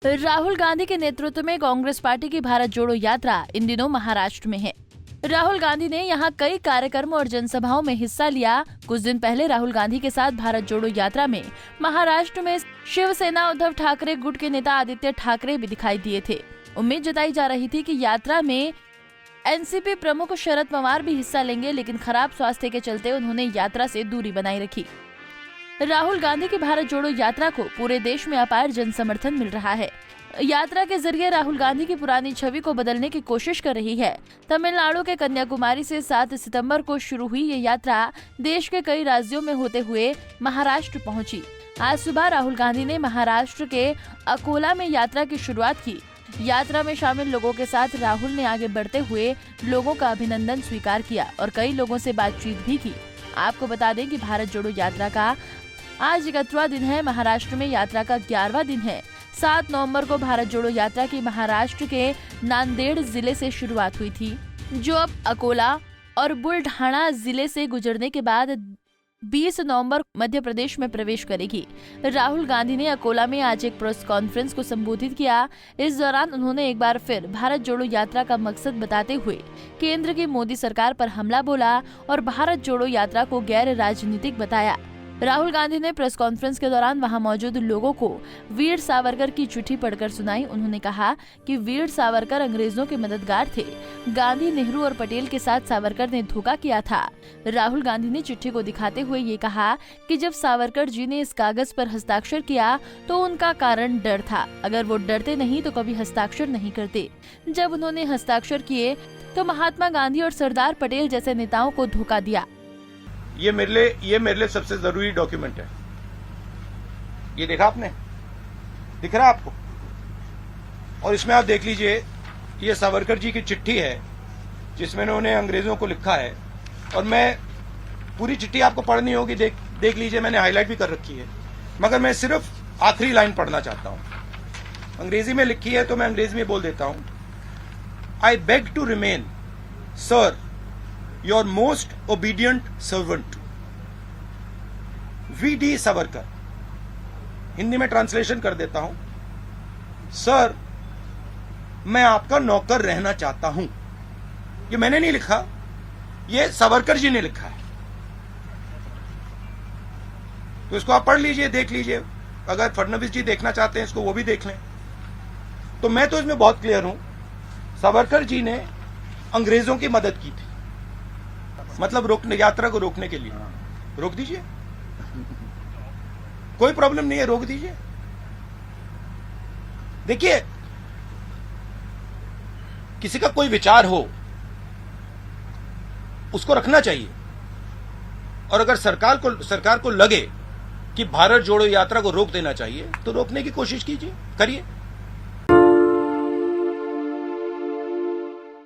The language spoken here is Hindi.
राहुल गांधी के नेतृत्व में कांग्रेस पार्टी की भारत जोड़ो यात्रा इन दिनों महाराष्ट्र में है। राहुल गांधी ने यहां कई कार्यक्रम और जनसभाओं में हिस्सा लिया। कुछ दिन पहले राहुल गांधी के साथ भारत जोड़ो यात्रा में महाराष्ट्र में शिवसेना उद्धव ठाकरे गुट के नेता आदित्य ठाकरे भी दिखाई दिए थे। उम्मीद जताई जा रही थी कि यात्रा में एनसीपी प्रमुख शरद पवार भी हिस्सा लेंगे, लेकिन खराब स्वास्थ्य के चलते उन्होंने यात्रा से दूरी बनाए रखी। राहुल गांधी की भारत जोड़ो यात्रा को पूरे देश में अपार जन समर्थन मिल रहा है। यात्रा के जरिए राहुल गांधी की पुरानी छवि को बदलने की कोशिश कर रही है। तमिलनाडु के कन्याकुमारी से 7 सितंबर को शुरू हुई ये यात्रा देश के कई राज्यों में होते हुए महाराष्ट्र पहुंची। आज सुबह राहुल गांधी ने महाराष्ट्र के अकोला में यात्रा की शुरुआत की। यात्रा में शामिल लोगों के साथ राहुल ने आगे बढ़ते हुए लोगों का अभिनंदन स्वीकार किया और कई लोगों से बातचीत भी की। आपको बता दें कि भारत जोड़ो यात्रा का आज 31वां दिन है। महाराष्ट्र में यात्रा का 11वां दिन है। 7 नवंबर को भारत जोड़ो यात्रा की महाराष्ट्र के नांदेड़ जिले से शुरुआत हुई थी, जो अब अकोला और बुलढाणा जिले से गुजरने के बाद 20 नवंबर मध्य प्रदेश में प्रवेश करेगी। राहुल गांधी ने अकोला में आज एक प्रेस कॉन्फ्रेंस को संबोधित किया। इस दौरान उन्होंने एक बार फिर भारत जोड़ो यात्रा का मकसद बताते हुए केंद्र की मोदी सरकार पर हमला बोला और भारत जोड़ो यात्रा को गैर राजनीतिक बताया। राहुल गांधी ने प्रेस कॉन्फ्रेंस के दौरान वहां मौजूद लोगों को वीर सावरकर की चिट्ठी पढ़कर सुनाई। उन्होंने कहा कि वीर सावरकर अंग्रेजों के मददगार थे। गांधी, नेहरू और पटेल के साथ सावरकर ने धोखा किया था। राहुल गांधी ने चिट्ठी को दिखाते हुए ये कहा कि जब सावरकर जी ने इस कागज पर हस्ताक्षर किया तो उनका कारण डर था। अगर वो डरते नहीं तो कभी हस्ताक्षर नहीं करते। जब उन्होंने हस्ताक्षर किए तो महात्मा गांधी और सरदार पटेल जैसे नेताओं को धोखा दिया। ये मेरे लिए सबसे जरूरी डॉक्यूमेंट है। ये देखा आपने? दिख रहा है आपको? और इसमें आप देख लीजिए, ये सावरकर जी की चिट्ठी है जिसमें उन्होंने अंग्रेजों को लिखा है। और मैं पूरी चिट्ठी आपको पढ़नी होगी, देख लीजिए, मैंने हाईलाइट भी कर रखी है, मगर मैं सिर्फ आखिरी लाइन पढ़ना चाहता हूं। अंग्रेजी में लिखी है तो मैं अंग्रेजी में बोल देता हूं। I beg to remain sir your most obedient servant, V.D. Savarkar. Hindi में ट्रांसलेशन कर देता हूं। सर, मैं आपका नौकर रहना चाहता हूं। ये मैंने नहीं लिखा, ये सावरकर जी ने लिखा है। तो इसको आप पढ़ लीजिए, देख लीजिए। अगर फडणवीस जी देखना चाहते हैं इसको, वो भी देख लें। तो मैं तो इसमें बहुत क्लियर हूं, सावरकर जी ने अंग्रेजों की मदद की थी, मतलब यात्रा को रोकने के लिए। रोक दीजिए, कोई प्रॉब्लम नहीं है, रोक दीजिए। देखिए, किसी का कोई विचार हो उसको रखना चाहिए। और अगर सरकार को लगे कि भारत जोड़ो यात्रा को रोक देना चाहिए तो रोकने की कोशिश कीजिए, करिए।